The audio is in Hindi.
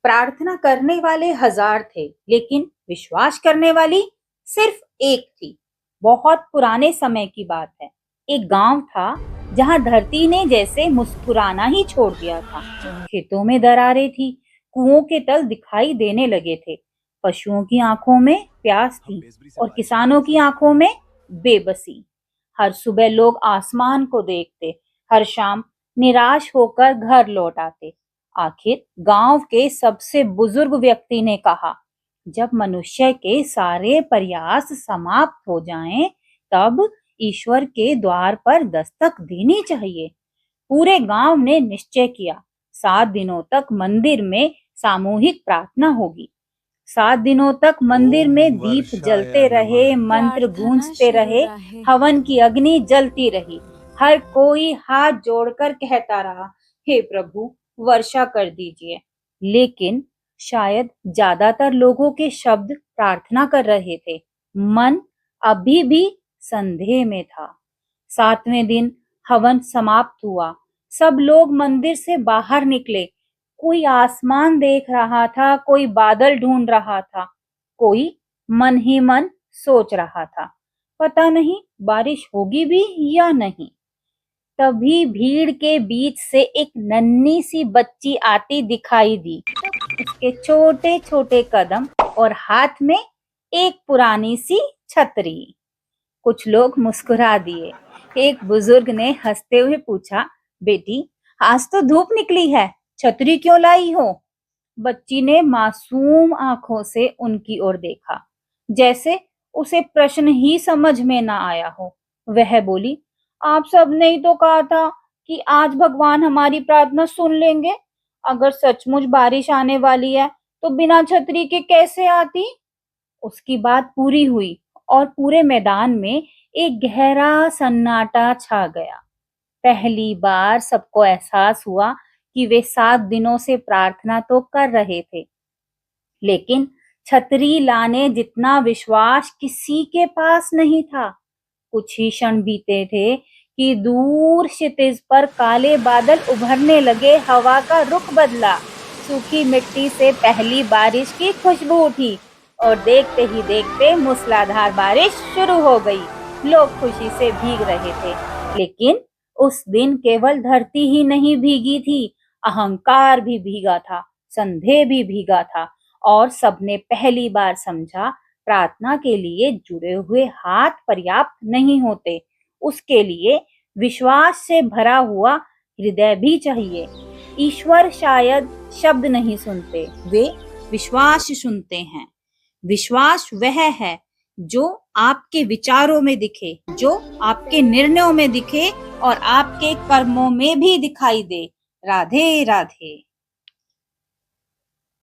प्रार्थना करने वाले हजार थे, लेकिन विश्वास करने वाली सिर्फ एक थी। बहुत पुराने समय की बात है। एक गांव था जहां धरती ने जैसे मुस्कुराना ही छोड़ दिया था। खेतों में दरारें थी, कुओं के तल दिखाई देने लगे थे, पशुओं की आंखों में प्यास थी और किसानों की आंखों में बेबसी। हर सुबह लोग आसमान को देखते, हर शाम निराश होकर घर लौट आते। आखिर गांव के सबसे बुजुर्ग व्यक्ति ने कहा, जब मनुष्य के सारे प्रयास समाप्त हो जाएं, तब ईश्वर के द्वार पर दस्तक देनी चाहिए। पूरे गांव ने निश्चय किया, 7 दिनों तक मंदिर में सामूहिक प्रार्थना होगी। 7 दिनों तक मंदिर में दीप जलते रहे, मंत्र गूंजते रहे, हवन की अग्नि जलती रही। हर कोई हाथ जोड़कर कहता रहा, हे प्रभु, वर्षा कर दीजिए। लेकिन शायद ज्यादातर लोगों के शब्द प्रार्थना कर रहे थे, मन अभी भी संदेह में था। 7वें दिन हवन समाप्त हुआ। सब लोग मंदिर से बाहर निकले। कोई आसमान देख रहा था, कोई बादल ढूंढ रहा था, कोई मन ही मन सोच रहा था, पता नहीं बारिश होगी भी या नहीं। तभी भीड़ के बीच से एक नन्ही सी बच्ची आती दिखाई दी। उसके छोटे छोटे कदम और हाथ में एक पुरानी सी छतरी। कुछ लोग मुस्कुरा दिए। एक बुजुर्ग ने हंसते हुए पूछा, बेटी, आज तो धूप निकली है, छतरी क्यों लाई हो? बच्ची ने मासूम आंखों से उनकी ओर देखा, जैसे उसे प्रश्न ही समझ में ना आया हो। वह बोली, आप सबने ही तो कहा था कि आज भगवान हमारी प्रार्थना सुन लेंगे। अगर सचमुच बारिश आने वाली है तो बिना छतरी के कैसे आती? उसकी बात पूरी हुई और पूरे मैदान में एक गहरा सन्नाटा छा गया। पहली बार सबको एहसास हुआ कि वे 7 दिनों से प्रार्थना तो कर रहे थे, लेकिन छतरी लाने जितना विश्वास किसी के पास नहीं था। कुछ ही क्षण बीते थे कि दूर क्षितिज पर काले बादल उभरने लगे। हवा का रुख बदला, सूखी मिट्टी से पहली बारिश की खुशबू उठी और देखते ही देखते मूसलाधार बारिश शुरू हो गई। लोग खुशी से भीग रहे थे, लेकिन उस दिन केवल धरती ही नहीं भीगी थी, अहंकार भी भीगा था, संदेह भी भीगा था और सबने पहली बार समझा, प्रार्थना के लिए जुड़े हुए हाथ पर्याप्त नहीं होते, उसके लिए विश्वास से भरा हुआ हृदय भी चाहिए। ईश्वर शायद शब्द नहीं सुनते, वे विश्वास सुनते हैं। विश्वास वह है जो आपके विचारों में दिखे, जो आपके निर्णयों में दिखे और आपके कर्मों में भी दिखाई दे। राधे राधे।